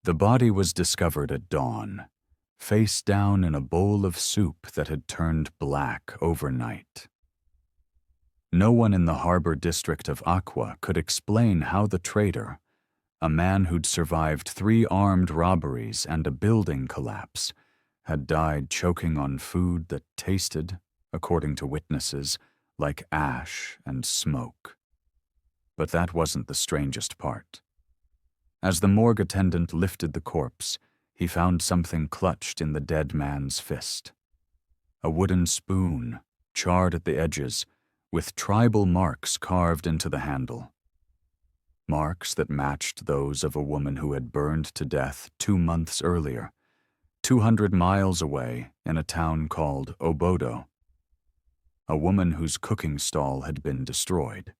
The body was discovered at dawn, face down in a bowl of soup that had turned black overnight. No one in the harbor district of Akwa could explain how the trader, a man who'd survived 3 armed robberies and a building collapse, had died choking on food that tasted, according to witnesses, like ash and smoke. But that wasn't the strangest part. As the morgue attendant lifted the corpse, he found something clutched in the dead man's fist. A wooden spoon, charred at the edges, with tribal marks carved into the handle. Marks that matched those of a woman who had burned to death 2 months earlier, 200 miles away in a town called Obodo. A woman whose cooking stall had been destroyed.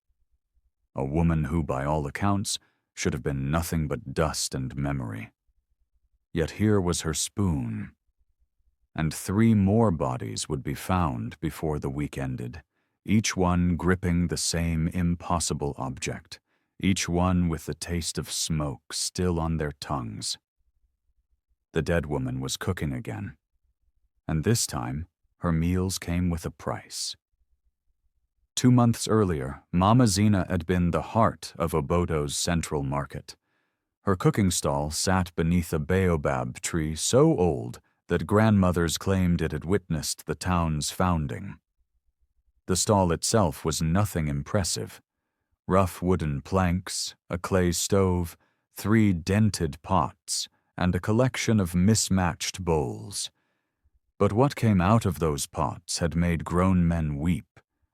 A woman who, by all accounts, should have been nothing but dust and memory. Yet here was her spoon. And 3 more bodies would be found before the week ended, each one gripping the same impossible object, each one with the taste of smoke still on their tongues. The dead woman was cooking again, and this time her meals came with a price. 2 months earlier, Mama Zena had been the heart of Obodo's central market. Her cooking stall sat beneath a baobab tree so old that grandmothers claimed it had witnessed the town's founding. The stall itself was nothing impressive. Rough wooden planks, a clay stove, 3 dented pots, and a collection of mismatched bowls. But what came out of those pots had made grown men weep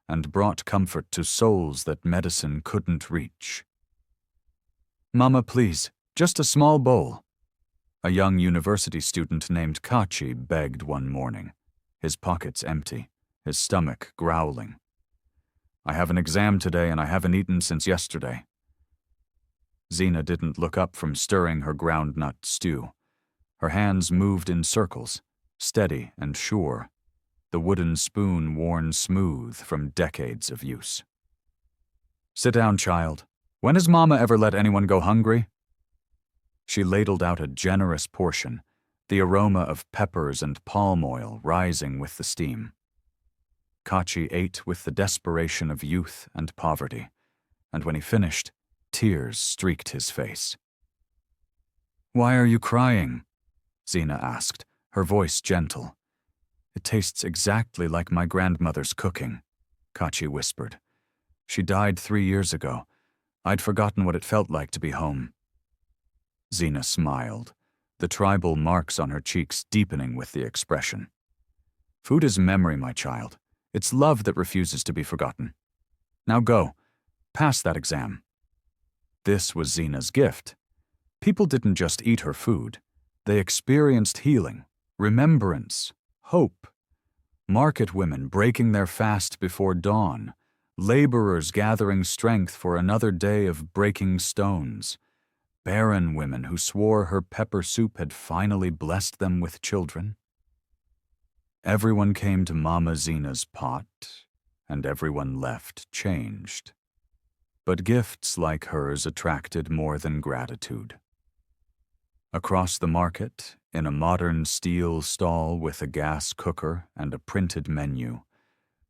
and brought comfort to souls that medicine couldn't reach. "Mama, please, just a small bowl," a young university student named Kachi begged one morning, his pockets empty, his stomach growling. "I have an exam today and I haven't eaten since yesterday." Zena didn't look up from stirring her groundnut stew. Her hands moved in circles, steady and sure, the wooden spoon worn smooth from decades of use. "Sit down, child. When has Mama ever let anyone go hungry?" She ladled out a generous portion, the aroma of peppers and palm oil rising with the steam. Kachi ate with the desperation of youth and poverty, and when he finished, tears streaked his face. "Why are you crying?" Zena asked, her voice gentle. "It tastes exactly like my grandmother's cooking," Kachi whispered. "She died 3 years ago. I'd forgotten what it felt like to be home." Zena smiled, the tribal marks on her cheeks deepening with the expression. "Food is memory, my child. It's love that refuses to be forgotten. Now go, pass that exam." This was Zena's gift. People didn't just eat her food. They experienced healing, remembrance, hope. Market women breaking their fast before dawn, laborers gathering strength for another day of breaking stones, barren women who swore her pepper soup had finally blessed them with children. Everyone came to Mama Zena's pot, and everyone left changed. But gifts like hers attracted more than gratitude. Across the market, in a modern steel stall with a gas cooker and a printed menu,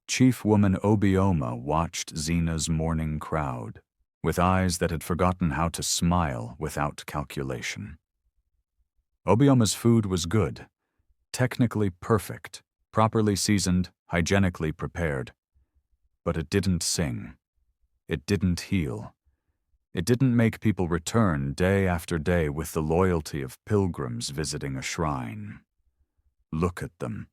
Chief Woman Obioma watched Zena's morning crowd with eyes that had forgotten how to smile without calculation. Obioma's food was good, technically perfect, properly seasoned, hygienically prepared. But it didn't sing. It didn't heal. It didn't make people return day after day with the loyalty of pilgrims visiting a shrine. "Look at them,"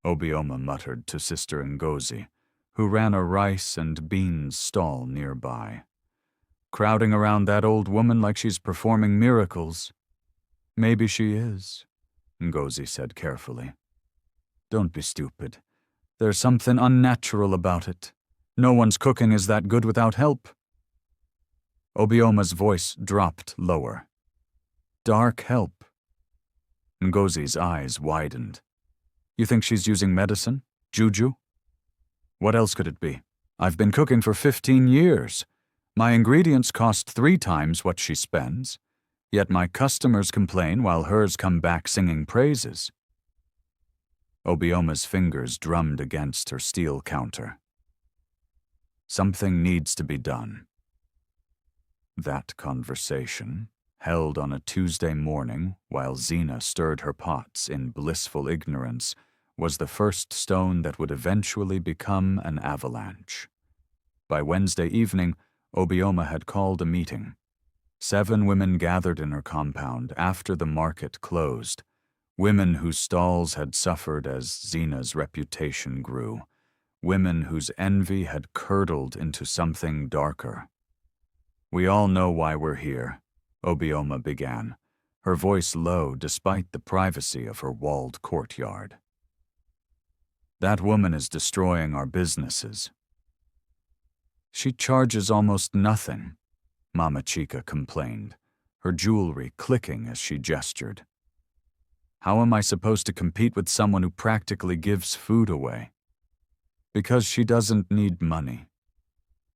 Obioma muttered to Sister Ngozi, who ran a rice and beans stall nearby. "Crowding around that old woman like she's performing miracles." "Maybe she is," Ngozi said carefully. "Don't be stupid. There's something unnatural about it. No one's cooking is that good without help." Obioma's voice dropped lower. "Dark help." Ngozi's eyes widened. "You think she's using medicine? Juju?" "What else could it be? I've been cooking for 15 years. My ingredients cost 3 times what she spends. Yet my customers complain while hers come back singing praises. Obioma's fingers drummed against her steel counter. Something needs to be done. That conversation, held on a Tuesday morning while Zena stirred her pots in blissful ignorance, was the first stone that would eventually become an avalanche. By Wednesday evening, Obioma had called a meeting. 7 women gathered in her compound after the market closed, women whose stalls had suffered as Zena's reputation grew, women whose envy had curdled into something darker. "We all know why we're here," Obioma began, her voice low despite the privacy of her walled courtyard. "That woman is destroying our businesses." "She charges almost nothing," Mama Chica complained, her jewelry clicking as she gestured. "How am I supposed to compete with someone who practically gives food away?" "Because she doesn't need money."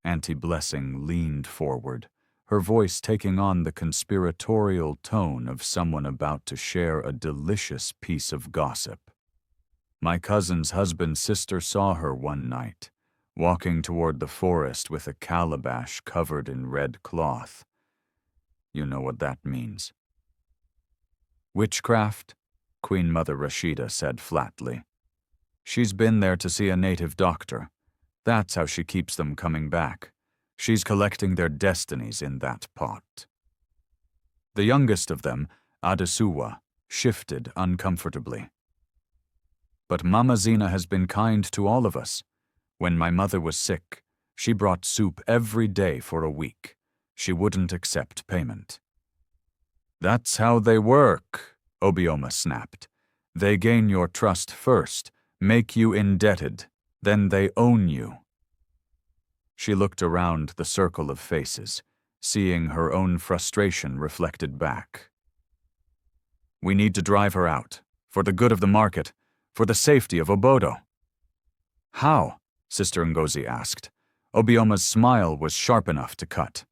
Auntie Blessing leaned forward, her voice taking on the conspiratorial tone of someone about to share a delicious piece of gossip. "My cousin's husband's sister saw her one night, walking toward the forest with a calabash covered in red cloth. You know what that means." "Witchcraft," Queen Mother Rashida said flatly. "She's been there to see a native doctor. That's how she keeps them coming back. She's collecting their destinies in that pot." The youngest of them, Adesuwa, shifted uncomfortably. "But Mama Zena has been kind to all of us. When my mother was sick, she brought soup every day for a week. She wouldn't accept payment." "That's how they work," Obioma snapped. "They gain your trust first, make you indebted, then they own you." She looked around the circle of faces, seeing her own frustration reflected back. "We need to drive her out, for the good of the market, for the safety of Obodo." "How?" Sister Ngozi asked. Obioma's smile was sharp enough to cut.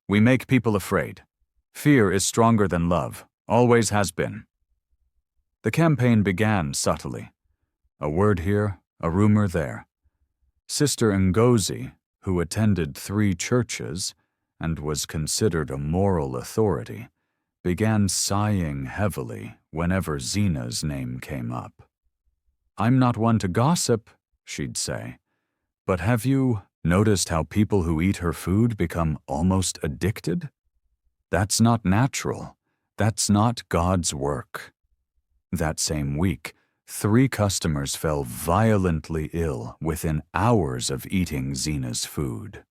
"We make people afraid. Fear is stronger than love, always has been." The campaign began subtly. A word here, a rumor there. Sister Ngozi, who attended 3 churches and was considered a moral authority, began sighing heavily whenever Zena's name came up. "I'm not one to gossip," she'd say, "but have you noticed how people who eat her food become almost addicted? That's not natural. That's not God's work." That same week, 3 customers fell violently ill within hours of eating Zena's food.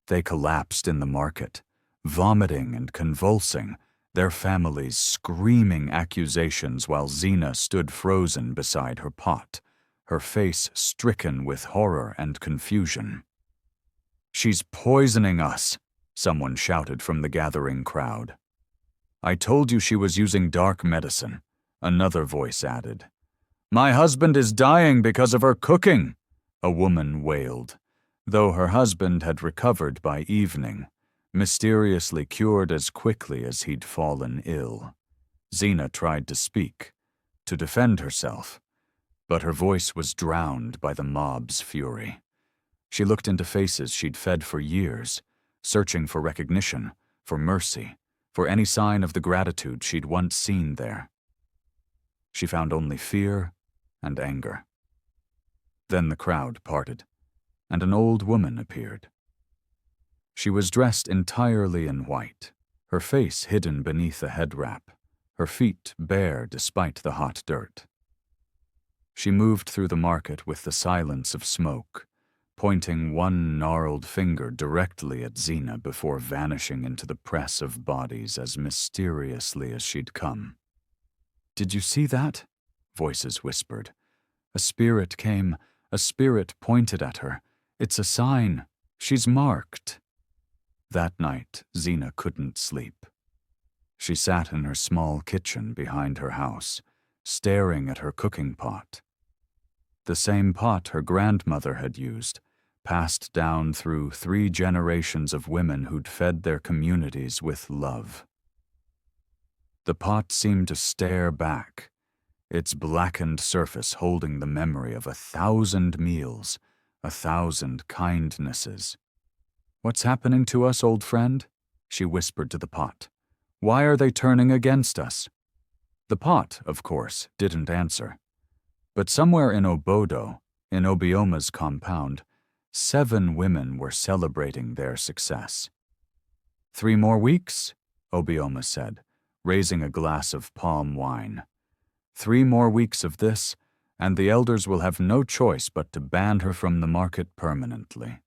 They collapsed in the market, vomiting and convulsing, their families screaming accusations while Zena stood frozen beside her pot, her face stricken with horror and confusion. "She's poisoning us," someone shouted from the gathering crowd. "I told you she was using dark medicine," another voice added. "My husband is dying because of her cooking," a woman wailed, though her husband had recovered by evening, mysteriously cured as quickly as he'd fallen ill. Zena tried to speak, to defend herself, but her voice was drowned by the mob's fury. She looked into faces she'd fed for years, searching for recognition, for mercy, for any sign of the gratitude she'd once seen there. She found only fear and anger. Then the crowd parted, and an old woman appeared. She was dressed entirely in white, her face hidden beneath a head wrap, her feet bare despite the hot dirt. She moved through the market with the silence of smoke, pointing one gnarled finger directly at Zena before vanishing into the press of bodies as mysteriously as she'd come. "Did you see that?" Voices whispered. "A spirit came, a spirit pointed at her. It's a sign. She's marked." That night, Zena couldn't sleep. She sat in her small kitchen behind her house, staring at her cooking pot. The same pot her grandmother had used, passed down through 3 generations of women who'd fed their communities with love. The pot seemed to stare back, its blackened surface holding the memory of 1,000 meals, 1,000 kindnesses. "What's happening to us, old friend?" she whispered to the pot. "Why are they turning against us?" The pot, of course, didn't answer. But somewhere in Obodo, in Obioma's compound, 7 women were celebrating their success. "3 more weeks," Obioma said, raising a glass of palm wine. "3 more weeks of this, and the elders will have no choice but to ban her from the market permanently."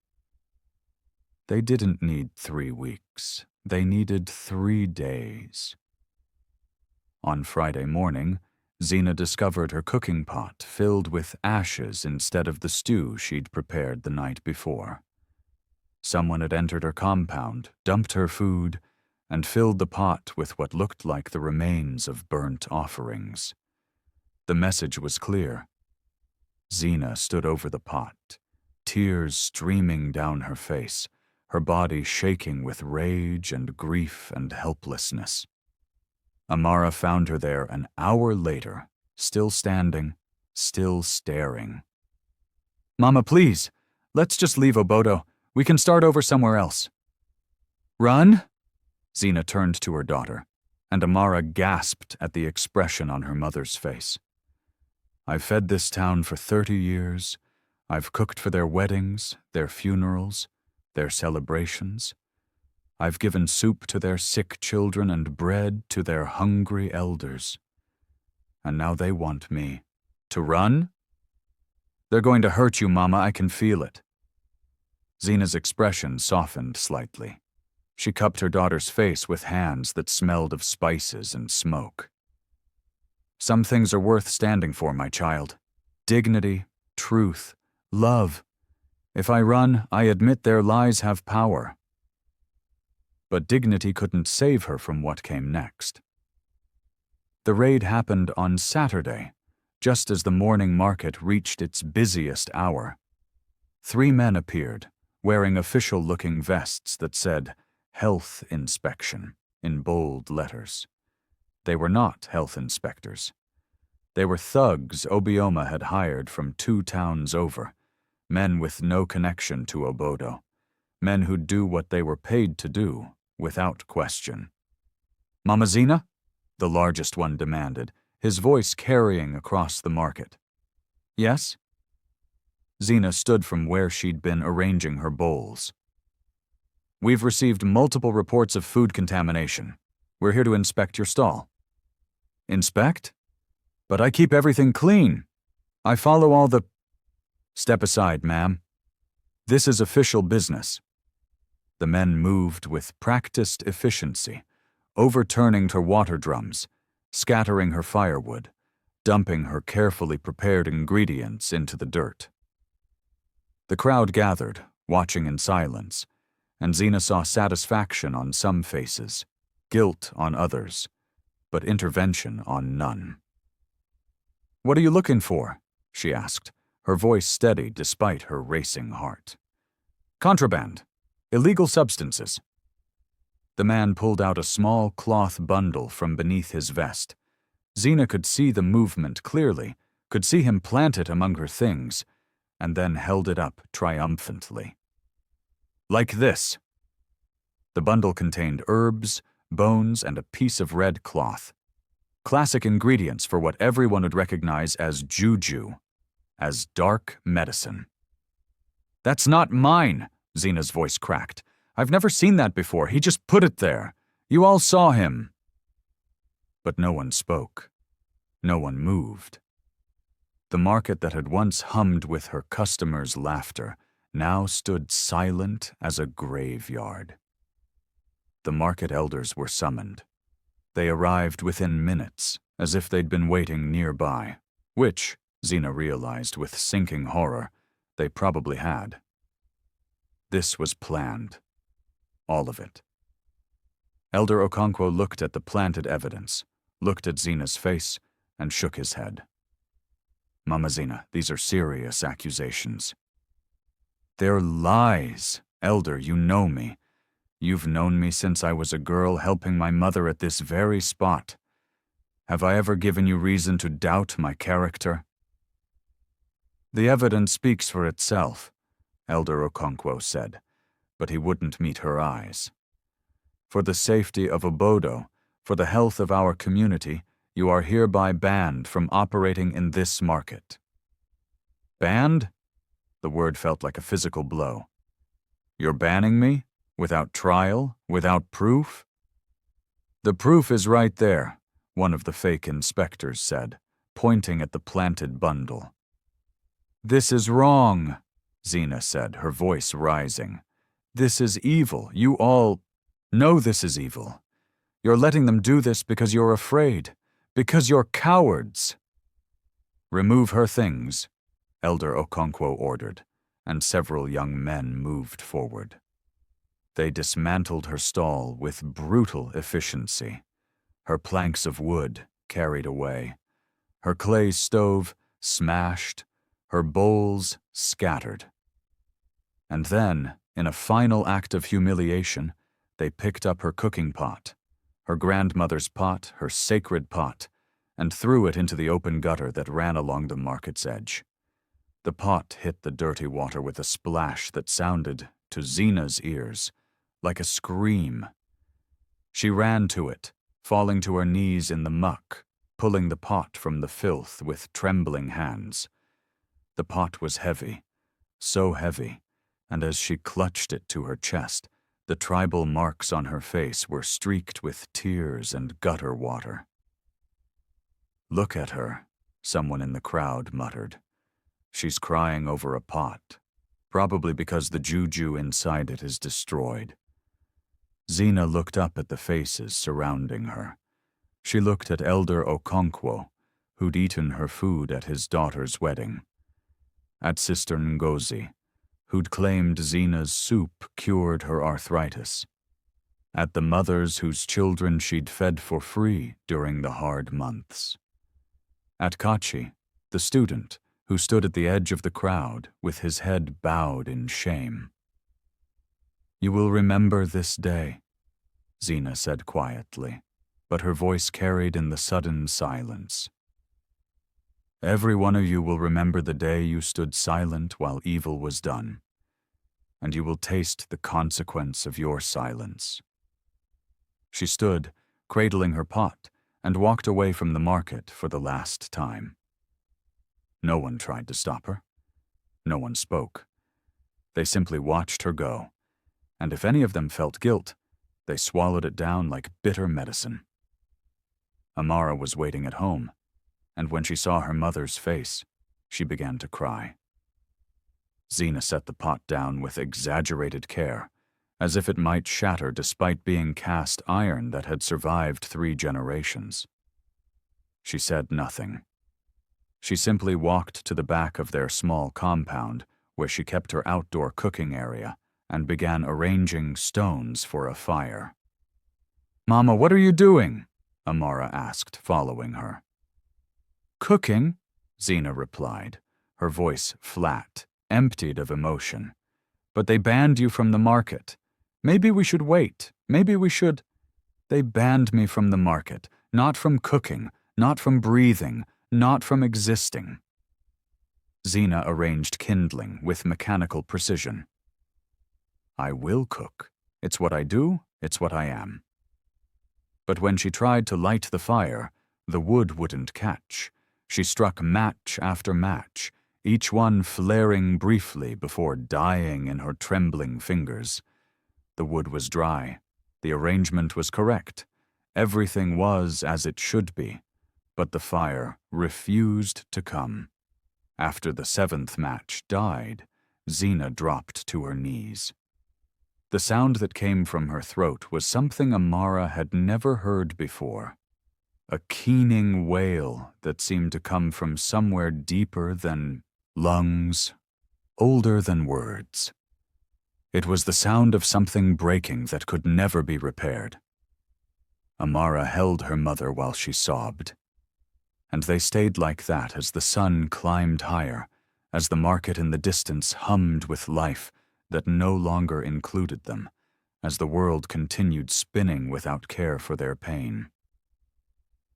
They didn't need 3 weeks. They needed 3 days. On Friday morning, Zena discovered her cooking pot filled with ashes instead of the stew she'd prepared the night before. Someone had entered her compound, dumped her food, and filled the pot with what looked like the remains of burnt offerings. The message was clear. Zena stood over the pot, tears streaming down her face, her body shaking with rage and grief and helplessness. Amara found her there an hour later, still standing, still staring. "Mama, please, let's just leave Obodo. We can start over somewhere else." "Run?" Zena turned to her daughter, and Amara gasped at the expression on her mother's face. "I've fed this town for 30 years. I've cooked for their weddings, their funerals, their celebrations. I've given soup to their sick children and bread to their hungry elders. And now they want me to run? They're going to hurt you, Mama, I can feel it." Zena's expression softened slightly. She cupped her daughter's face with hands that smelled of spices and smoke. "Some things are worth standing for, my child. Dignity, truth, love. If I run, I admit their lies have power." But dignity couldn't save her from what came next. The raid happened on Saturday, just as the morning market reached its busiest hour. 3 men appeared, wearing official-looking vests that said, "Health Inspection," in bold letters. They were not health inspectors. They were thugs Obioma had hired from 2 towns over, men with no connection to Obodo, men who'd do what they were paid to do, without question. "Mama Zena?" the largest one demanded, his voice carrying across the market. "Yes?" Zena stood from where she'd been arranging her bowls. "We've received multiple reports of food contamination. We're here to inspect your stall." "Inspect? But I keep everything clean. I follow all the—" "Step aside, ma'am. This is official business." The men moved with practiced efficiency, overturning her water drums, scattering her firewood, dumping her carefully prepared ingredients into the dirt. The crowd gathered, watching in silence, and Zena saw satisfaction on some faces, guilt on others, but intervention on none. "What are you looking for?" she asked, her voice steady despite her racing heart. "Contraband. Illegal substances." The man pulled out a small cloth bundle from beneath his vest. Zena could see the movement clearly, could see him plant it among her things, and then held it up triumphantly. "Like this." The bundle contained herbs, bones, and a piece of red cloth. Classic ingredients for what everyone would recognize as juju, as dark medicine. "That's not mine," Zena's voice cracked. "I've never seen that before. He just put it there. You all saw him." But no one spoke. No one moved. The market that had once hummed with her customers' laughter now stood silent as a graveyard. The market elders were summoned. They arrived within minutes, as if they'd been waiting nearby, which, Zena realized with sinking horror, they probably had. This was planned. All of it. Elder Okonkwo looked at the planted evidence, looked at Zena's face, and shook his head. "Mama Zena, these are serious accusations." "They're lies. Elder, you know me. You've known me since I was a girl helping my mother at this very spot. Have I ever given you reason to doubt my character?" "The evidence speaks for itself," Elder Okonkwo said, but he wouldn't meet her eyes. "For the safety of Obodo, for the health of our community, you are hereby banned from operating in this market." "Banned?" The word felt like a physical blow. "You're banning me? Without trial? Without proof?" "The proof is right there," one of the fake inspectors said, pointing at the planted bundle. "This is wrong," Zena said, her voice rising. "This is evil. You all know this is evil. You're letting them do this because you're afraid, because you're cowards." "Remove her things," Elder Okonkwo ordered, and several young men moved forward. They dismantled her stall with brutal efficiency. Her planks of wood carried away, her clay stove smashed, her bowls scattered. And then, in a final act of humiliation, they picked up her cooking pot, her grandmother's pot, her sacred pot, and threw it into the open gutter that ran along the market's edge. The pot hit the dirty water with a splash that sounded, to Zena's ears, like a scream. She ran to it, falling to her knees in the muck, pulling the pot from the filth with trembling hands. The pot was heavy, so heavy, and as she clutched it to her chest, the tribal marks on her face were streaked with tears and gutter water. "Look at her," someone in the crowd muttered. "She's crying over a pot, probably because the juju inside it is destroyed." Zena looked up at the faces surrounding her. She looked at Elder Okonkwo, who'd eaten her food at his daughter's wedding. At Sister Ngozi, who'd claimed Zena's soup cured her arthritis. At the mothers whose children she'd fed for free during the hard months. At Kachi, the student, who stood at the edge of the crowd with his head bowed in shame. "You will remember this day," Zena said quietly, but her voice carried in the sudden silence. "Every one of you will remember the day you stood silent while evil was done, and you will taste the consequence of your silence." She stood, cradling her pot, and walked away from the market for the last time. No one tried to stop her. No one spoke. They simply watched her go, and if any of them felt guilt, they swallowed it down like bitter medicine. Amara was waiting at home, and when she saw her mother's face, she began to cry. Zena set the pot down with exaggerated care, as if it might shatter despite being cast iron that had survived 3 generations. She said nothing. She simply walked to the back of their small compound, where she kept her outdoor cooking area, and began arranging stones for a fire. "Mama, what are you doing?" Amara asked, following her. "Cooking," Zena replied, her voice flat, emptied of emotion. "But they banned you from the market. Maybe we should wait. Maybe we should—" "They banned me from the market, not from cooking, not from breathing, not from existing." Zena arranged kindling with mechanical precision. "I will cook. It's what I do, it's what I am." But when she tried to light the fire, the wood wouldn't catch. She struck match after match, each one flaring briefly before dying in her trembling fingers. The wood was dry. The arrangement was correct. Everything was as it should be. But the fire refused to come. After the 7th match died, Zena dropped to her knees. The sound that came from her throat was something Amara had never heard before. A keening wail that seemed to come from somewhere deeper than lungs, older than words. It was the sound of something breaking that could never be repaired. Amara held her mother while she sobbed. And they stayed like that as the sun climbed higher, as the market in the distance hummed with life that no longer included them, as the world continued spinning without care for their pain.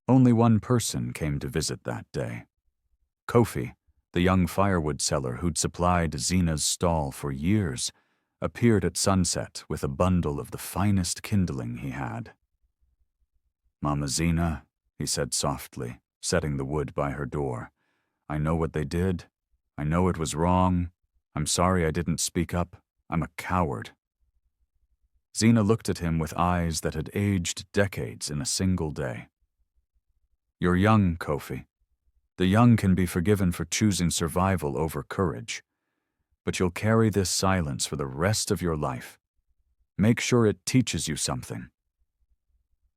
Only one person came to visit that day. Kofi, the young firewood seller who'd supplied Zena's stall for years, appeared at sunset with a bundle of the finest kindling he had. "Mama Zena," he said softly, setting the wood by her door, "I know what they did. I know it was wrong. I'm sorry I didn't speak up. I'm a coward." Zena looked at him with eyes that had aged decades in a single day. "You're young, Kofi. The young can be forgiven for choosing survival over courage. But you'll carry this silence for the rest of your life. Make sure it teaches you something."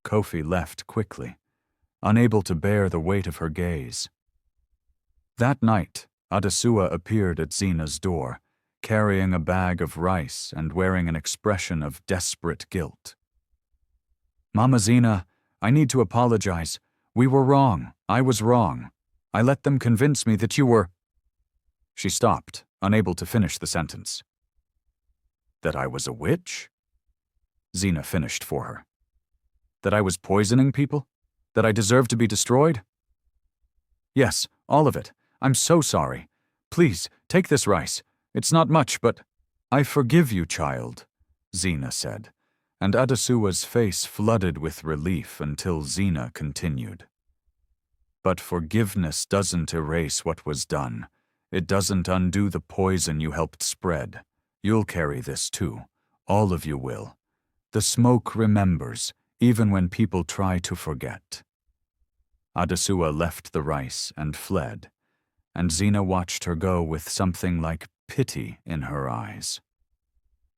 Kofi left quickly, unable to bear the weight of her gaze. That night, Adesua appeared at Zena's door, carrying a bag of rice and wearing an expression of desperate guilt. "Mama Zena, I need to apologize. We were wrong. I was wrong. I let them convince me that you were—" She stopped, unable to finish the sentence. "That I was a witch?" Zena finished for her. "That I was poisoning people? That I deserved to be destroyed?" "Yes, all of it. I'm so sorry. Please, take this rice. It's not much, but—" "I forgive you, child," Zena said, and Adesua's face flooded with relief until Zena continued. "But forgiveness doesn't erase what was done. It doesn't undo the poison you helped spread. You'll carry this too. All of you will. The smoke remembers, even when people try to forget." Adesua left the rice and fled, and Zena watched her go with something like pity in her eyes.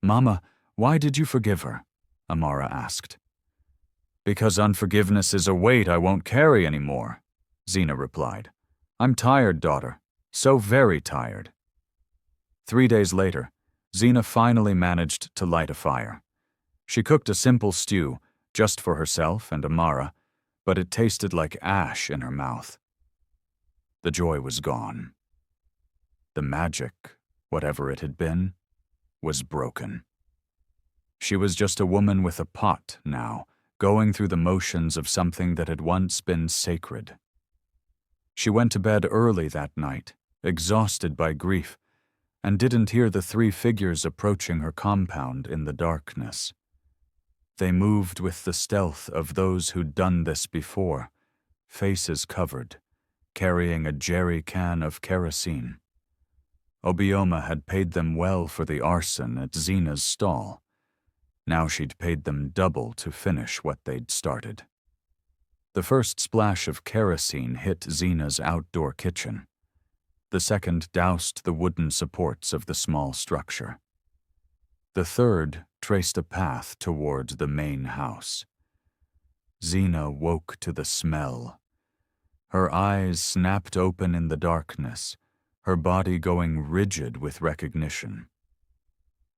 "Mama, why did you forgive her?" Amara asked. "Because unforgiveness is a weight I won't carry anymore," Zena replied. "I'm tired, daughter. So very tired." 3 days later, Zena finally managed to light a fire. She cooked a simple stew, just for herself and Amara, but it tasted like ash in her mouth. The joy was gone. The magic, whatever it had been, was broken. She was just a woman with a pot now, going through the motions of something that had once been sacred. She went to bed early that night, exhausted by grief, and didn't hear the 3 figures approaching her compound in the darkness. They moved with the stealth of those who'd done this before, faces covered, carrying a jerry can of kerosene. Obioma had paid them well for the arson at Zena's stall. Now she'd paid them double to finish what they'd started. The first splash of kerosene hit Zena's outdoor kitchen. The second doused the wooden supports of the small structure. The third traced a path toward the main house. Zena woke to the smell. Her eyes snapped open in the darkness, her body going rigid with recognition.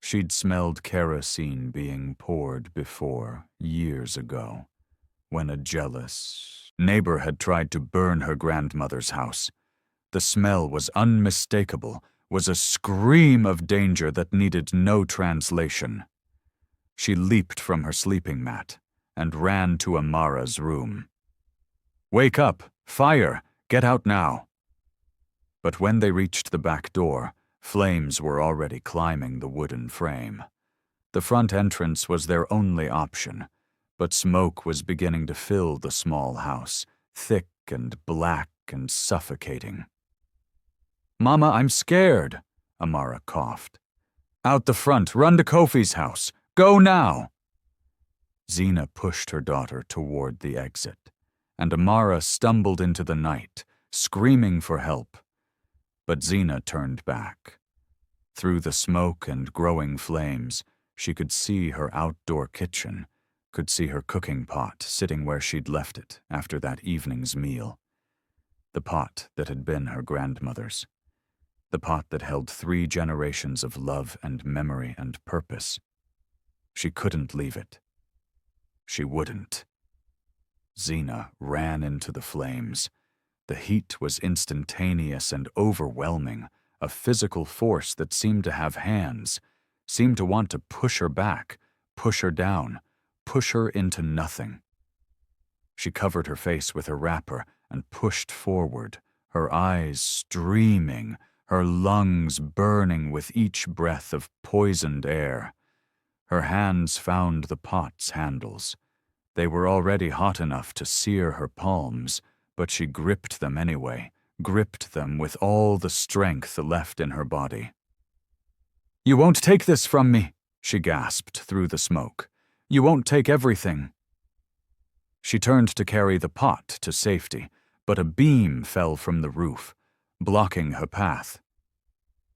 She'd smelled kerosene being poured before, years ago, when a jealous neighbor had tried to burn her grandmother's house. The smell was unmistakable, was a scream of danger that needed no translation. She leaped from her sleeping mat and ran to Amara's room. "Wake up! Fire! Get out now!" But when they reached the back door, flames were already climbing the wooden frame. The front entrance was their only option, but smoke was beginning to fill the small house, thick and black and suffocating. "Mama, I'm scared," Amara coughed. "Out the front, run to Kofi's house. Go now!" Zena pushed her daughter toward the exit, and Amara stumbled into the night, screaming for help. But Zena turned back. Through the smoke and growing flames, she could see her outdoor kitchen, could see her cooking pot sitting where she'd left it after that evening's meal. The pot that had been her grandmother's. The pot that held 3 generations of love and memory and purpose. She couldn't leave it. She wouldn't. Zena ran into the flames. The heat was instantaneous and overwhelming, a physical force that seemed to have hands, seemed to want to push her back, push her down, push her into nothing. She covered her face with her wrapper and pushed forward, her eyes streaming, her lungs burning with each breath of poisoned air. Her hands found the pot's handles. They were already hot enough to sear her palms, but she gripped them anyway, gripped them with all the strength left in her body. "You won't take this from me," she gasped through the smoke. "You won't take everything." She turned to carry the pot to safety, but a beam fell from the roof, blocking her path.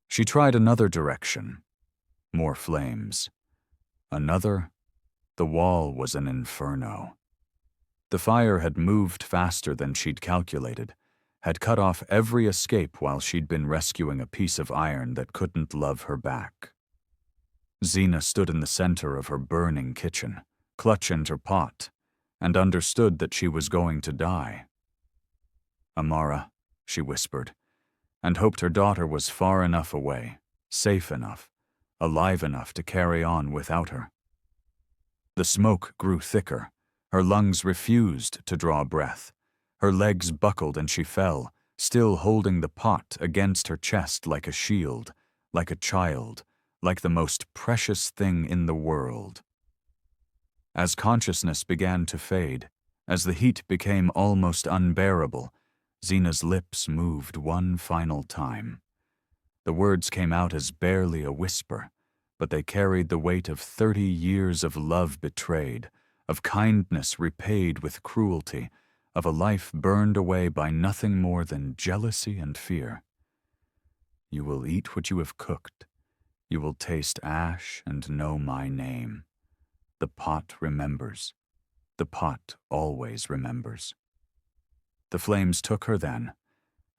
She tried another direction. More flames. Another. The wall was an inferno. The fire had moved faster than she'd calculated, had cut off every escape while she'd been rescuing a piece of iron that couldn't love her back. Zena stood in the center of her burning kitchen, clutching her pot, and understood that she was going to die. "Amara," she whispered, and hoped her daughter was far enough away, safe enough, alive enough to carry on without her. The smoke grew thicker. Her lungs refused to draw breath. Her legs buckled and she fell, still holding the pot against her chest like a shield, like a child, like the most precious thing in the world. As consciousness began to fade, as the heat became almost unbearable, Zena's lips moved one final time. The words came out as barely a whisper, but they carried the weight of 30 years of love betrayed, of kindness repaid with cruelty, of a life burned away by nothing more than jealousy and fear. "You will eat what you have cooked. You will taste ash and know my name. The pot remembers. The pot always remembers." The flames took her then,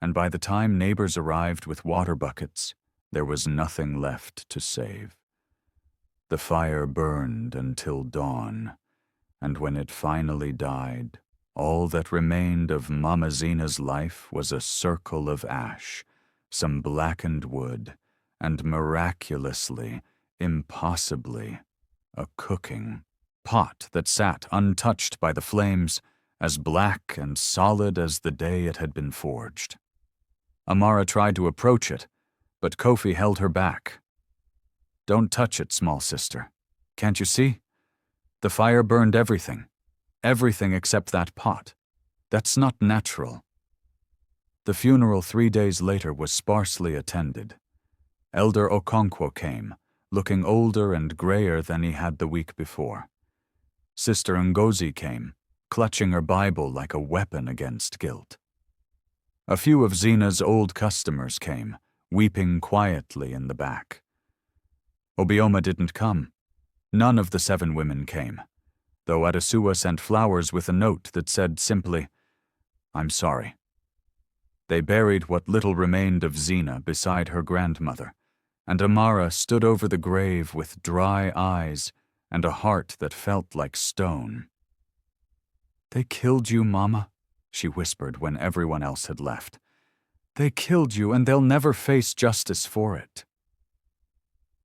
and by the time neighbors arrived with water buckets, there was nothing left to save. The fire burned until dawn, and when it finally died, all that remained of Mama Zena's life was a circle of ash, some blackened wood, and miraculously, impossibly, a cooking pot that sat untouched by the flames, as black and solid as the day it had been forged. Amara tried to approach it, but Kofi held her back. "Don't touch it, small sister. Can't you see? The fire burned everything. Everything except that pot. That's not natural." The funeral 3 days later was sparsely attended. Elder Okonkwo came, looking older and grayer than he had the week before. Sister Ngozi came, clutching her Bible like a weapon against guilt. A few of Zena's old customers came, weeping quietly in the back. Obioma didn't come. None of the 7 women came, though Adesua sent flowers with a note that said simply, "I'm sorry." They buried what little remained of Zena beside her grandmother, and Amara stood over the grave with dry eyes and a heart that felt like stone. "They killed you, Mama," she whispered when everyone else had left. "They killed you, and they'll never face justice for it."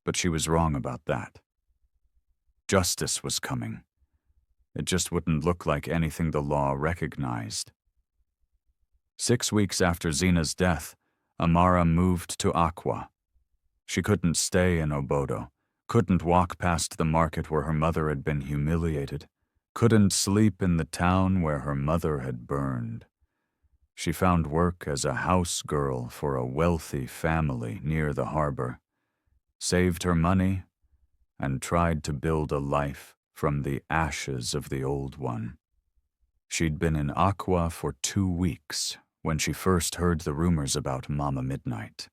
But she was wrong about that. Justice was coming. It just wouldn't look like anything the law recognized. 6 weeks after Zena's death, Amara moved to Akwa. She couldn't stay in Obodo, couldn't walk past the market where her mother had been humiliated, couldn't sleep in the town where her mother had burned. She found work as a house girl for a wealthy family near the harbor, saved her money, and tried to build a life from the ashes of the old one. She'd been in Akwa for 2 weeks when she first heard the rumors about Mama Midnight.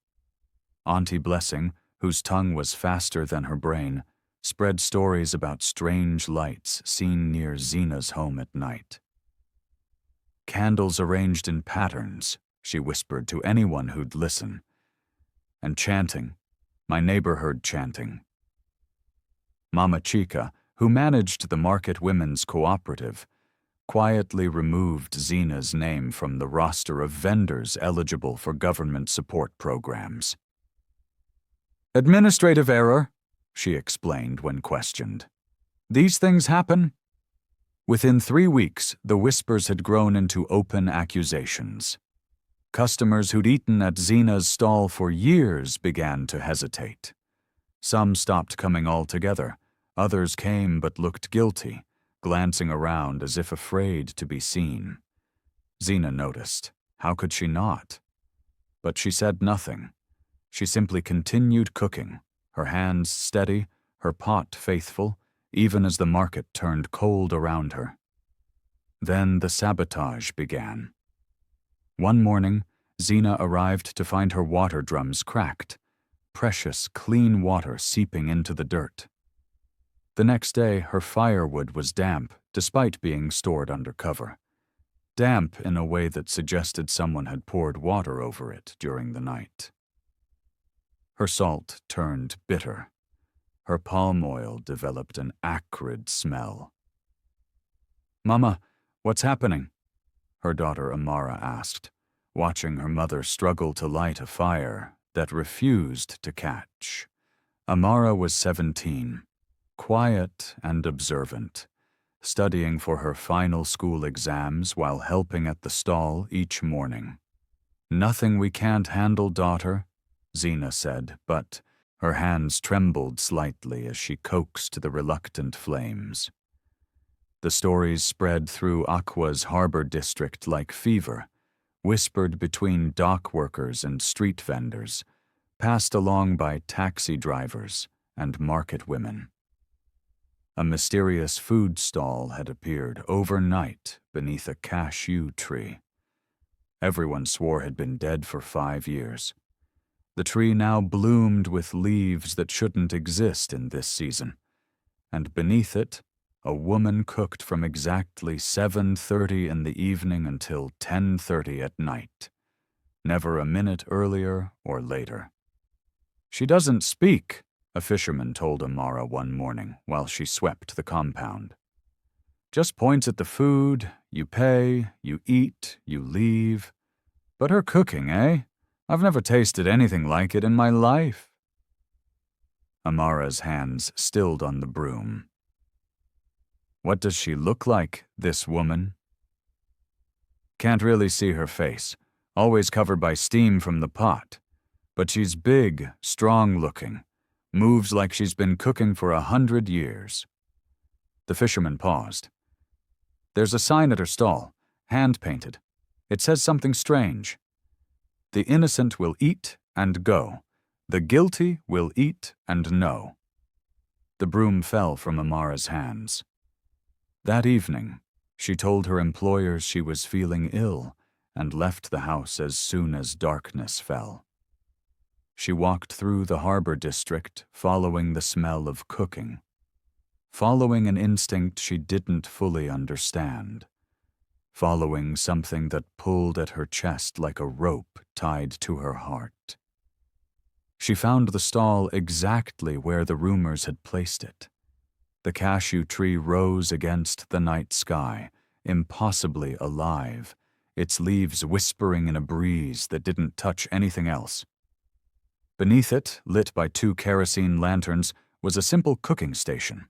Auntie Blessing, whose tongue was faster than her brain, spread stories about strange lights seen near Zena's home at night. "Candles arranged in patterns," she whispered to anyone who'd listen. "And chanting. My neighbor heard chanting." Mama Chica, who managed the Market Women's Cooperative, quietly removed Zena's name from the roster of vendors eligible for government support programs. "Administrative error," she explained when questioned. "These things happen." Within 3 weeks, the whispers had grown into open accusations. Customers who'd eaten at Zena's stall for years began to hesitate. Some stopped coming altogether. Others came but looked guilty, glancing around as if afraid to be seen. Zena noticed. How could she not? But she said nothing. She simply continued cooking, her hands steady, her pot faithful, even as the market turned cold around her. Then the sabotage began. One morning, Zena arrived to find her water drums cracked, precious, clean water seeping into the dirt. The next day, her firewood was damp, despite being stored under cover. Damp in a way that suggested someone had poured water over it during the night. Her salt turned bitter. Her palm oil developed an acrid smell. "Mama, what's happening?" her daughter Amara asked, watching her mother struggle to light a fire that refused to catch. Amara was 17, quiet and observant, studying for her final school exams while helping at the stall each morning. "Nothing we can't handle, daughter," Zena said, but her hands trembled slightly as she coaxed the reluctant flames. The stories spread through Akwa's harbor district like fever, whispered between dock workers and street vendors, passed along by taxi drivers and market women. A mysterious food stall had appeared overnight beneath a cashew tree. Everyone swore had been dead for 5 years. The tree now bloomed with leaves that shouldn't exist in this season, and beneath it, a woman cooked from exactly 7:30 in the evening until 10:30 at night, never a minute earlier or later. "She doesn't speak," a fisherman told Amara one morning while she swept the compound. "Just points at the food, you pay, you eat, you leave. But her cooking, eh? I've never tasted anything like it in my life." Amara's hands stilled on the broom. "What does she look like, this woman?" "Can't really see her face, always covered by steam from the pot. But she's big, strong-looking, moves like she's been cooking for 100 years. The fisherman paused. "There's a sign at her stall, hand-painted. It says something strange. 'The innocent will eat and go. The guilty will eat and know.'" The broom fell from Amara's hands. That evening, she told her employers she was feeling ill and left the house as soon as darkness fell. She walked through the harbor district, following the smell of cooking, following an instinct she didn't fully understand, following something that pulled at her chest like a rope tied to her heart. She found the stall exactly where the rumors had placed it. The cashew tree rose against the night sky, impossibly alive, its leaves whispering in a breeze that didn't touch anything else. Beneath it, lit by 2 kerosene lanterns, was a simple cooking station,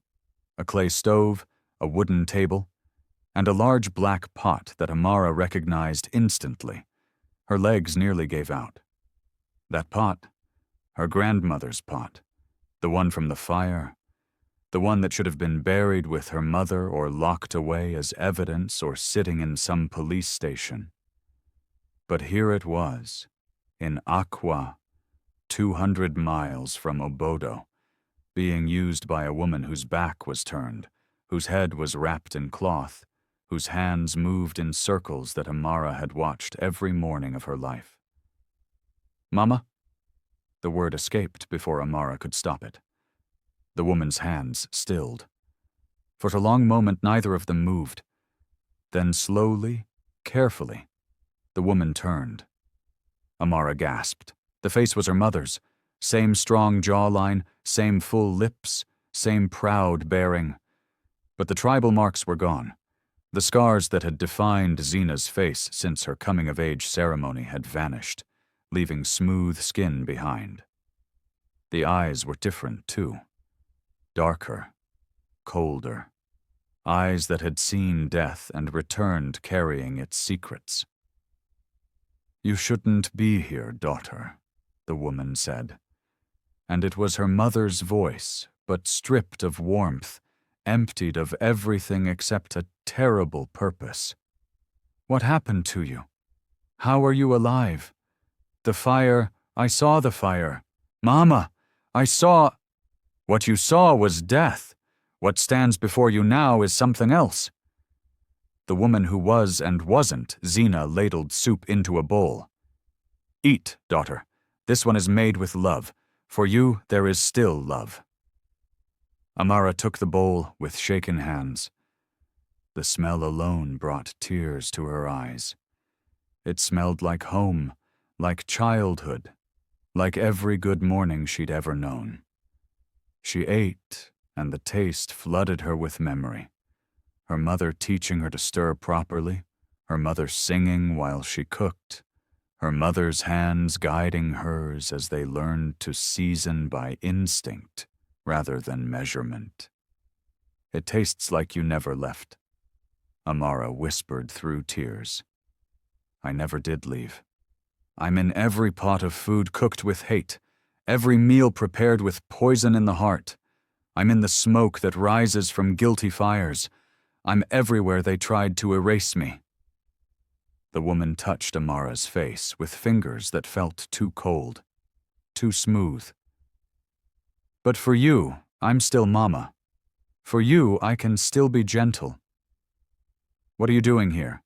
a clay stove, a wooden table, and a large black pot that Amara recognized instantly. Her legs nearly gave out. That pot, her grandmother's pot, the one from the fire, the one that should have been buried with her mother or locked away as evidence or sitting in some police station. But here it was, in Akwa, 200 miles from Obodo, being used by a woman whose back was turned, whose head was wrapped in cloth, whose hands moved in circles that Amara had watched every morning of her life. "Mama?" The word escaped before Amara could stop it. The woman's hands stilled. For a long moment, neither of them moved. Then slowly, carefully, the woman turned. Amara gasped. The face was her mother's. Same strong jawline, same full lips, same proud bearing. But the tribal marks were gone. The scars that had defined Zena's face since her coming-of-age ceremony had vanished, leaving smooth skin behind. The eyes were different, too. Darker, colder, eyes that had seen death and returned carrying its secrets. "You shouldn't be here, daughter," the woman said. And it was her mother's voice, but stripped of warmth, emptied of everything except a terrible purpose. "What happened to you? How are you alive? The fire, I saw the fire. Mama, I saw—" "What you saw was death. What stands before you now is something else." The woman who was and wasn't Zena ladled soup into a bowl. "Eat, daughter. This one is made with love. For you, there is still love." Amara took the bowl with shaken hands. The smell alone brought tears to her eyes. It smelled like home, like childhood, like every good morning she'd ever known. She ate, and the taste flooded her with memory. Her mother teaching her to stir properly, her mother singing while she cooked, her mother's hands guiding hers as they learned to season by instinct rather than measurement. "It tastes like you never left," Amara whispered through tears. "I never did leave. I'm in every pot of food cooked with hate, every meal prepared with poison in the heart. I'm in the smoke that rises from guilty fires. I'm everywhere they tried to erase me." The woman touched Amara's face with fingers that felt too cold, too smooth. "But for you, I'm still Mama. For you, I can still be gentle. What are you doing here?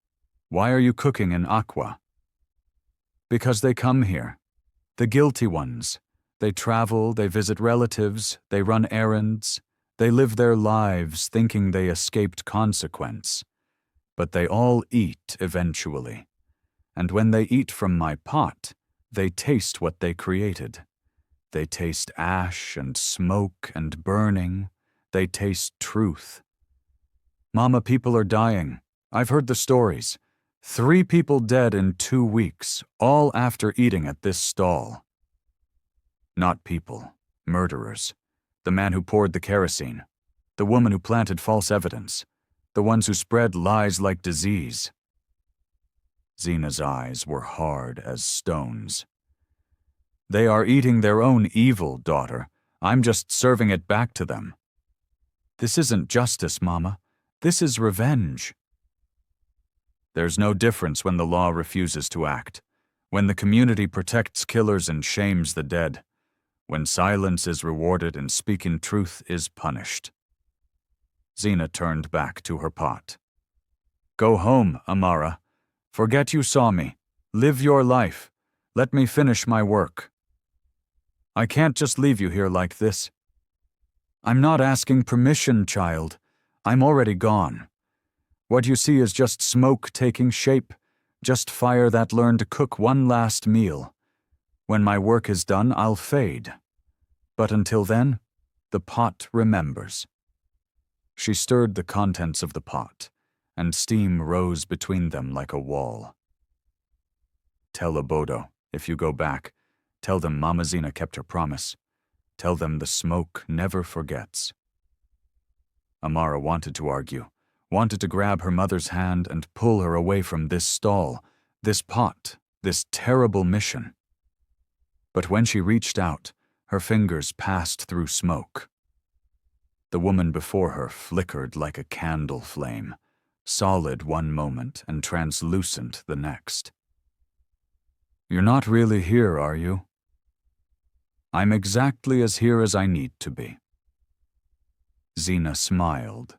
Why are you cooking in Akwa?" "Because they come here. The guilty ones. They travel, they visit relatives, they run errands, they live their lives thinking they escaped consequence. But they all eat eventually. And when they eat from my pot, they taste what they created. They taste ash and smoke and burning. They taste truth. Mama, people are dying. I've heard the stories. 3 people dead in 2 weeks, all after eating at this stall." "Not people, murderers. The man who poured the kerosene. The woman who planted false evidence. The ones who spread lies like disease." Zena's eyes were hard as stones. "They are eating their own evil, daughter. I'm just serving it back to them." "This isn't justice, Mama. This is revenge." "There's no difference when the law refuses to act, when the community protects killers and shames the dead, when silence is rewarded and speaking truth is punished." Zena turned back to her pot. "Go home, Amara. Forget you saw me. Live your life. Let me finish my work." "I can't just leave you here like this." "I'm not asking permission, child. I'm already gone. What you see is just smoke taking shape, just fire that learned to cook one last meal. When my work is done, I'll fade. But until then, the pot remembers." She stirred the contents of the pot, and steam rose between them like a wall. "Tell Obodo, if you go back, tell them Mama Zena kept her promise. Tell them the smoke never forgets." Amara wanted to argue, wanted to grab her mother's hand and pull her away from this stall, this pot, this terrible mission. But when she reached out, her fingers passed through smoke. The woman before her flickered like a candle flame, solid one moment and translucent the next. "You're not really here, are you?" "I'm exactly as here as I need to be." Zena smiled,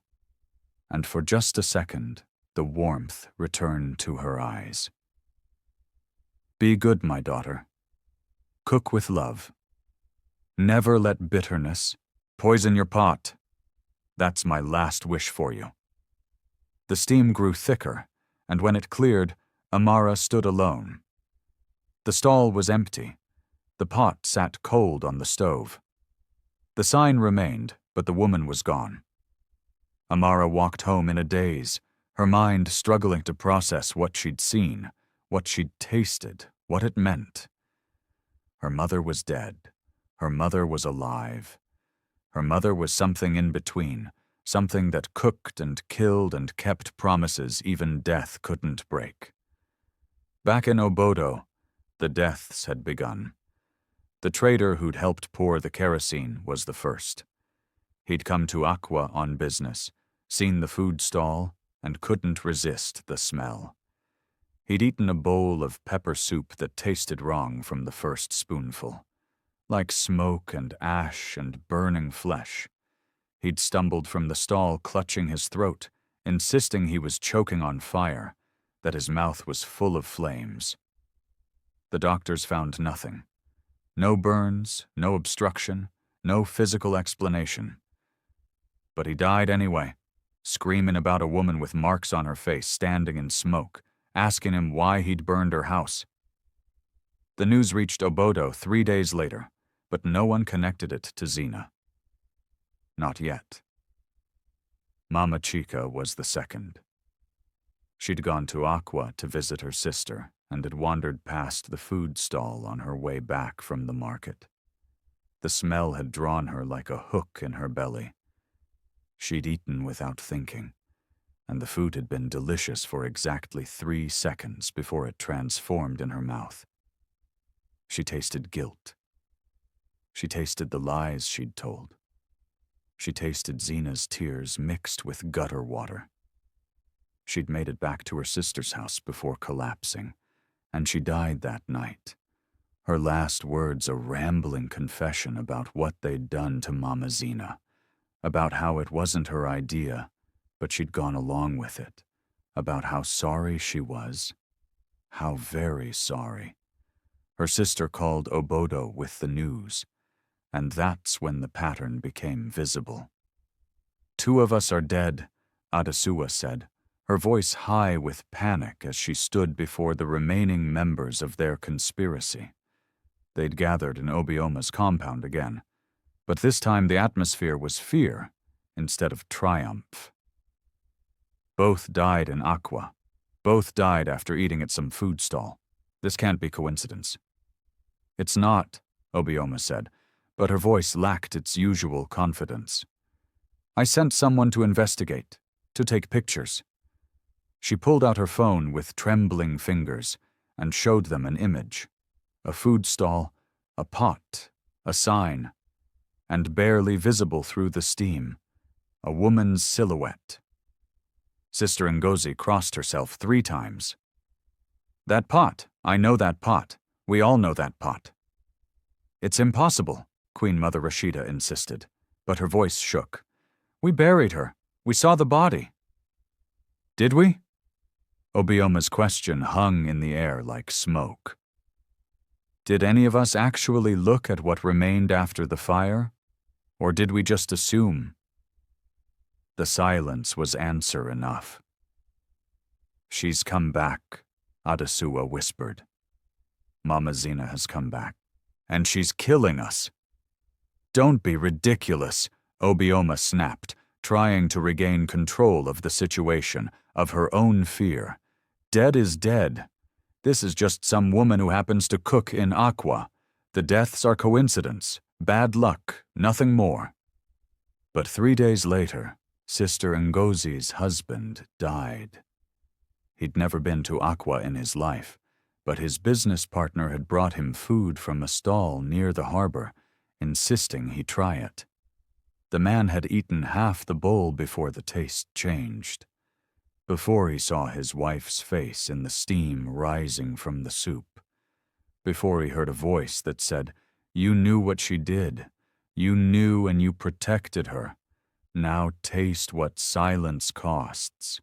and for just a second, the warmth returned to her eyes. "Be good, my daughter. Cook with love. Never let bitterness poison your pot. That's my last wish for you." The steam grew thicker, and when it cleared, Amara stood alone. The stall was empty. The pot sat cold on the stove. The sign remained, but the woman was gone. Amara walked home in a daze, her mind struggling to process what she'd seen, what she'd tasted, what it meant. Her mother was dead. Her mother was alive. Her mother was something in between, something that cooked and killed and kept promises even death couldn't break. Back in Obodo, the deaths had begun. The trader who'd helped pour the kerosene was the first. He'd come to Akwa on business, seen the food stall, and couldn't resist the smell. He'd eaten a bowl of pepper soup that tasted wrong from the first spoonful, like smoke and ash and burning flesh. He'd stumbled from the stall clutching his throat, insisting he was choking on fire, that his mouth was full of flames. The doctors found nothing. No burns, no obstruction, no physical explanation. But he died anyway, screaming about a woman with marks on her face standing in smoke, asking him why he'd burned her house. The news reached Obodo 3 days later, but no one connected it to Zena. Not yet. Mama Chica was the second. She'd gone to Akwa to visit her sister and had wandered past the food stall on her way back from the market. The smell had drawn her like a hook in her belly. She'd eaten without thinking, and the food had been delicious for exactly 3 seconds before it transformed in her mouth. She tasted guilt. She tasted the lies she'd told. She tasted Zena's tears mixed with gutter water. She'd made it back to her sister's house before collapsing, and she died that night. Her last words a rambling confession about what they'd done to Mama Zena, about how it wasn't her idea, but she'd gone along with it, about how sorry she was, how very sorry. Her sister called Obodo with the news, and that's when the pattern became visible. "2 of us are dead," Adesua said, her voice high with panic as she stood before the remaining members of their conspiracy. They'd gathered in Obioma's compound again, but this time the atmosphere was fear instead of triumph. "Both died in Akwa. Both died after eating at some food stall. This can't be coincidence." "It's not," Obioma said, but her voice lacked its usual confidence. "I sent someone to investigate, to take pictures." She pulled out her phone with trembling fingers and showed them an image. A food stall, a pot, a sign, and barely visible through the steam, a woman's silhouette. Sister Ngozi crossed herself 3 times. "That pot, I know that pot. We all know that pot." "It's impossible," Queen Mother Rashida insisted, but her voice shook. "We buried her. We saw the body." "Did we?" Obioma's question hung in the air like smoke. "Did any of us actually look at what remained after the fire? Or did we just assume?" The silence was answer enough. "She's come back," Adesua whispered. "Mama Zena has come back, and she's killing us." "Don't be ridiculous," Obioma snapped, trying to regain control of the situation, of her own fear. "Dead is dead. This is just some woman who happens to cook in Akwa. The deaths are coincidence, bad luck, nothing more." But 3 days later, Sister Ngozi's husband died. He'd never been to Akwa in his life, but his business partner had brought him food from a stall near the harbor, insisting he try it. The man had eaten half the bowl before the taste changed, before he saw his wife's face in the steam rising from the soup, before he heard a voice that said, "You knew what she did. You knew and you protected her. Now taste what silence costs."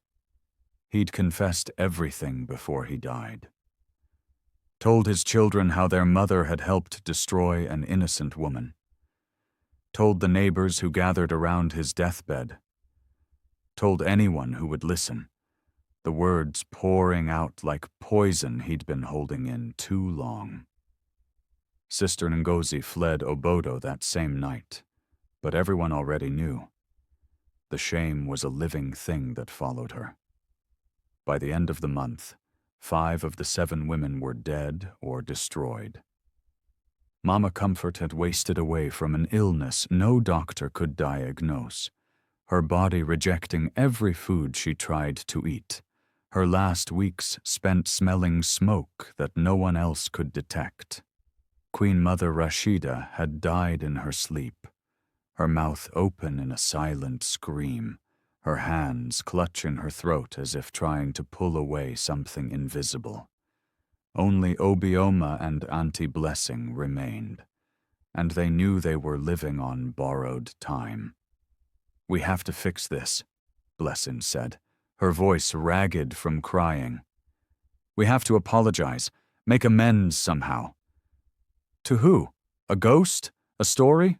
He'd confessed everything before he died. Told his children how their mother had helped destroy an innocent woman. Told the neighbors who gathered around his deathbed. Told anyone who would listen, the words pouring out like poison he'd been holding in too long. Sister Ngozi fled Obodo that same night, but everyone already knew. The shame was a living thing that followed her. By the end of the month, 5 of the 7 women were dead or destroyed. Mama Comfort had wasted away from an illness no doctor could diagnose. her body rejecting every food she tried to eat, her last weeks spent smelling smoke that no one else could detect. Queen Mother Rashida had died in her sleep, her mouth open in a silent scream, her hands clutching her throat as if trying to pull away something invisible. Only Obioma and Auntie Blessing remained, and they knew they were living on borrowed time. "We have to fix this," Blessing said, her voice ragged from crying. "We have to apologize, make amends somehow." "To who? A ghost? A story?"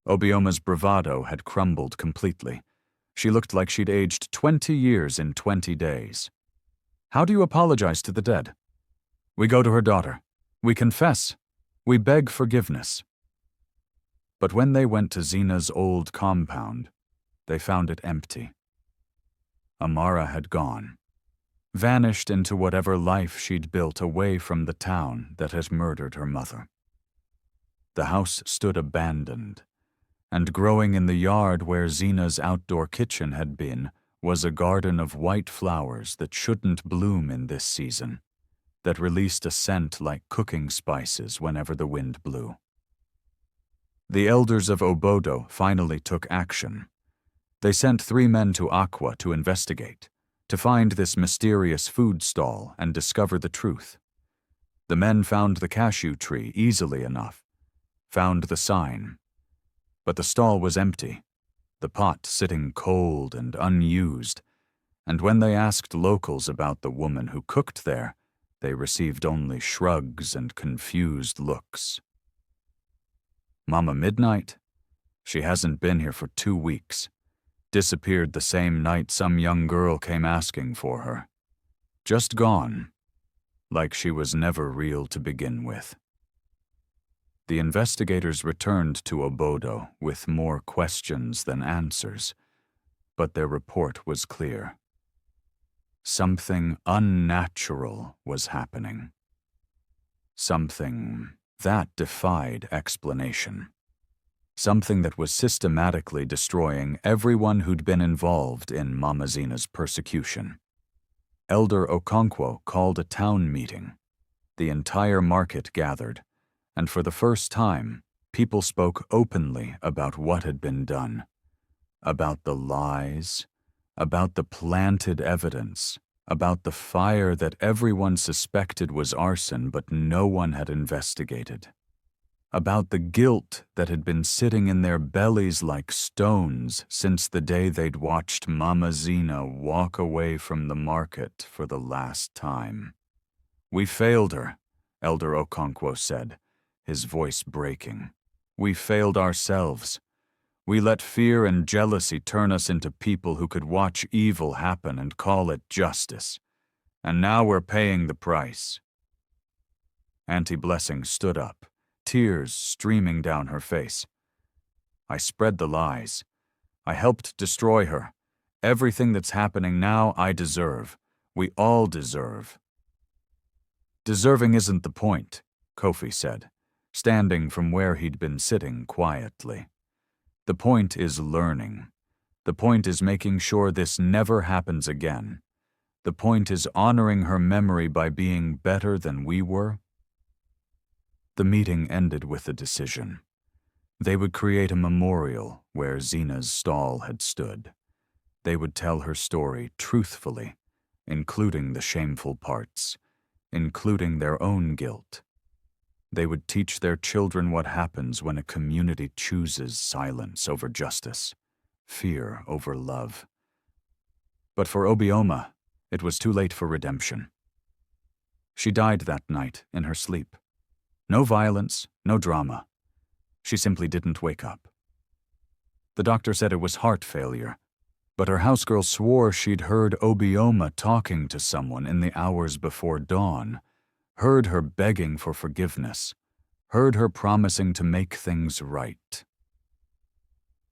Obioma's bravado had crumbled completely. She looked like she'd aged 20 years in 20 days. "How do you apologize to the dead?" "We go to her daughter. We confess. We beg forgiveness." But when they went to Zena's old compound, they found it empty. Amara had gone, vanished into whatever life she'd built away from the town that had murdered her mother. The house stood abandoned, and growing in the yard where Zena's outdoor kitchen had been was a garden of white flowers that shouldn't bloom in this season, that released a scent like cooking spices whenever the wind blew. The elders of Obodo finally took action. They sent 3 men to Akwa to investigate, to find this mysterious food stall and discover the truth. The men found the cashew tree easily enough, found the sign, but the stall was empty, the pot sitting cold and unused, and when they asked locals about the woman who cooked there, they received only shrugs and confused looks. "Mama Midnight? She hasn't been here for 2 weeks. Disappeared the same night some young girl came asking for her. Just gone, like she was never real to begin with." The investigators returned to Obodo with more questions than answers, but their report was clear. Something unnatural was happening. Something that defied explanation. Something that was systematically destroying everyone who'd been involved in Mama Zena's persecution. Elder Okonkwo called a town meeting. The entire market gathered, and for the first time, people spoke openly about what had been done, about the lies, about the planted evidence, about the fire that everyone suspected was arson but no one had investigated, about the guilt that had been sitting in their bellies like stones since the day they'd watched Mama Zena walk away from the market for the last time. "We failed her," Elder Okonkwo said, his voice breaking. "We failed ourselves. We let fear and jealousy turn us into people who could watch evil happen and call it justice. And now we're paying the price." Auntie Blessing stood up, tears streaming down her face. "I spread the lies. I helped destroy her. Everything that's happening now I deserve. We all deserve." "Deserving isn't the point," Kofi said, standing from where he'd been sitting quietly. "The point is learning. The point is making sure this never happens again. The point is honoring her memory by being better than we were." The meeting ended with a decision. They would create a memorial where Zena's stall had stood. They would tell her story truthfully, including the shameful parts, including their own guilt. They would teach their children what happens when a community chooses silence over justice, fear over love. But for Obioma, it was too late for redemption. She died that night in her sleep. No violence, no drama. She simply didn't wake up. The doctor said it was heart failure, but her housegirl swore she'd heard Obioma talking to someone in the hours before dawn, heard her begging for forgiveness, heard her promising to make things right.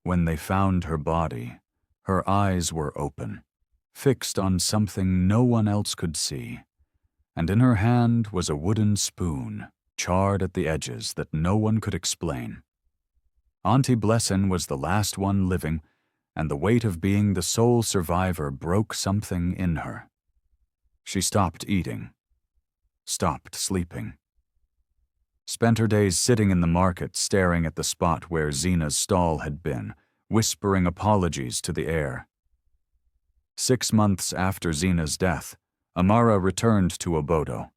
When they found her body, her eyes were open, fixed on something no one else could see, and in her hand was a wooden spoon, charred at the edges that no one could explain. Auntie Blessin was the last one living, and the weight of being the sole survivor broke something in her. She stopped eating, stopped sleeping. Spent her days sitting in the market staring at the spot where Zena's stall had been, whispering apologies to the air. 6 months after Zena's death, Amara returned to Obodo.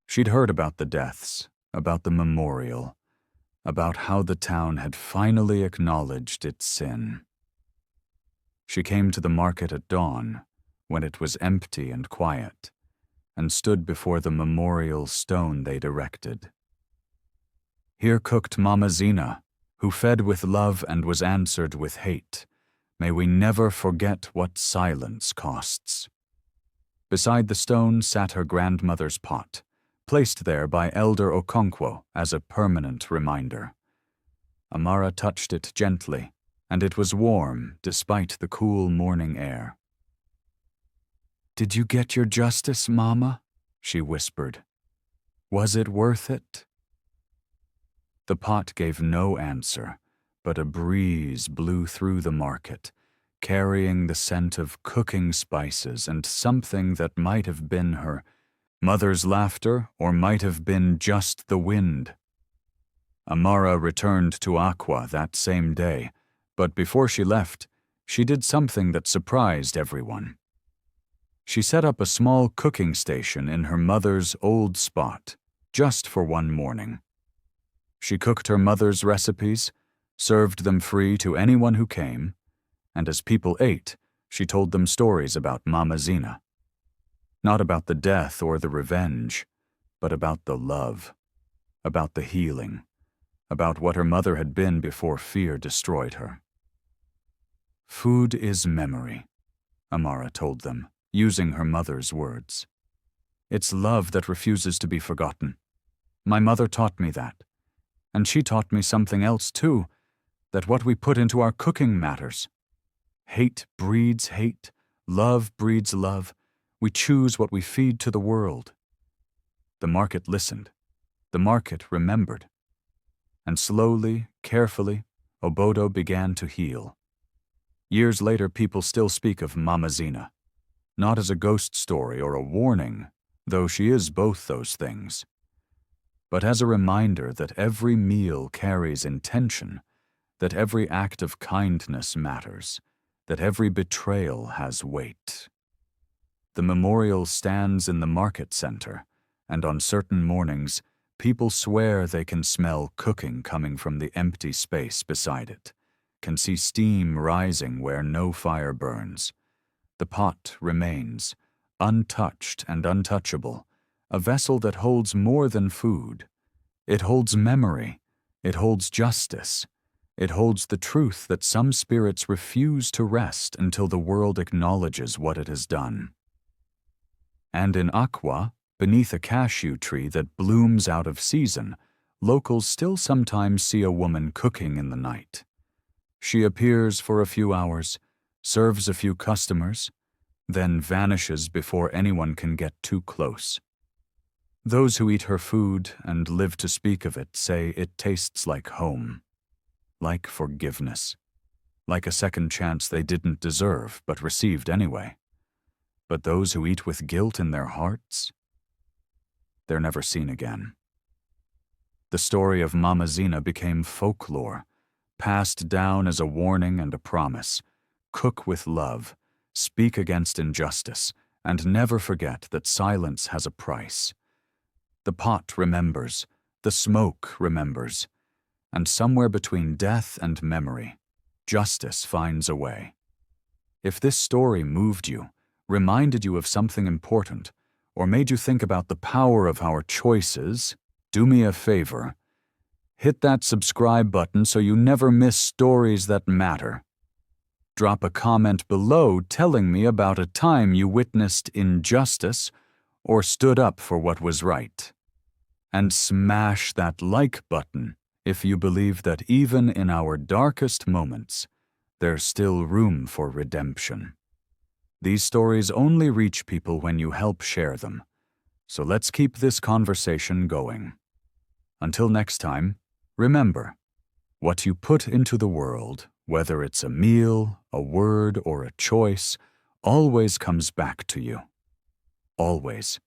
She'd heard about the deaths, about the memorial, about how the town had finally acknowledged its sin. She came to the market at dawn, when it was empty and quiet, and stood before the memorial stone they'd erected. Here cooked Mama Zena, who fed with love and was answered with hate. May we never forget what silence costs. Beside the stone sat her grandmother's pot, placed there by Elder Okonkwo as a permanent reminder. Amara touched it gently, and it was warm despite the cool morning air. "Did you get your justice, Mama?" she whispered. "Was it worth it?" The pot gave no answer, but a breeze blew through the market, carrying the scent of cooking spices and something that might have been her mother's laughter or might have been just the wind. Amara returned to Akwa that same day, but before she left, she did something that surprised everyone. She set up a small cooking station in her mother's old spot, just for one morning. She cooked her mother's recipes, served them free to anyone who came, and as people ate, she told them stories about Mama Zena. Not about the death or the revenge, but about the love, about the healing, about what her mother had been before fear destroyed her. "Food is memory," Amara told them, using her mother's words. "It's love that refuses to be forgotten. My mother taught me that. And she taught me something else too, that what we put into our cooking matters. Hate breeds hate, love breeds love. We choose what we feed to the world." The market listened. The market remembered. And slowly, carefully, Obodo began to heal. Years later, people still speak of Mama Zena, not as a ghost story or a warning, though she is both those things, but as a reminder that every meal carries intention, that every act of kindness matters, that every betrayal has weight. The memorial stands in the market center, and on certain mornings, people swear they can smell cooking coming from the empty space beside it, can see steam rising where no fire burns. The pot remains, untouched and untouchable, a vessel that holds more than food. It holds memory. It holds justice. It holds the truth that some spirits refuse to rest until the world acknowledges what it has done. And in Akwa, beneath a cashew tree that blooms out of season, locals still sometimes see a woman cooking in the night. She appears for a few hours, serves a few customers, then vanishes before anyone can get too close. Those who eat her food and live to speak of it say it tastes like home, like forgiveness, like a second chance they didn't deserve but received anyway. But those who eat with guilt in their hearts, they're never seen again. The story of Mama Zena became folklore, passed down as a warning and a promise. Cook with love, speak against injustice, and never forget that silence has a price. The pot remembers, the smoke remembers, and somewhere between death and memory, justice finds a way. If this story moved you, reminded you of something important, or made you think about the power of our choices, do me a favor. Hit that subscribe button so you never miss stories that matter. Drop a comment below telling me about a time you witnessed injustice or stood up for what was right. And smash that like button if you believe that even in our darkest moments, there's still room for redemption. These stories only reach people when you help share them. So let's keep this conversation going. Until next time, remember, what you put into the world Whether it's a meal, a word, or a choice, always comes back to you. Always.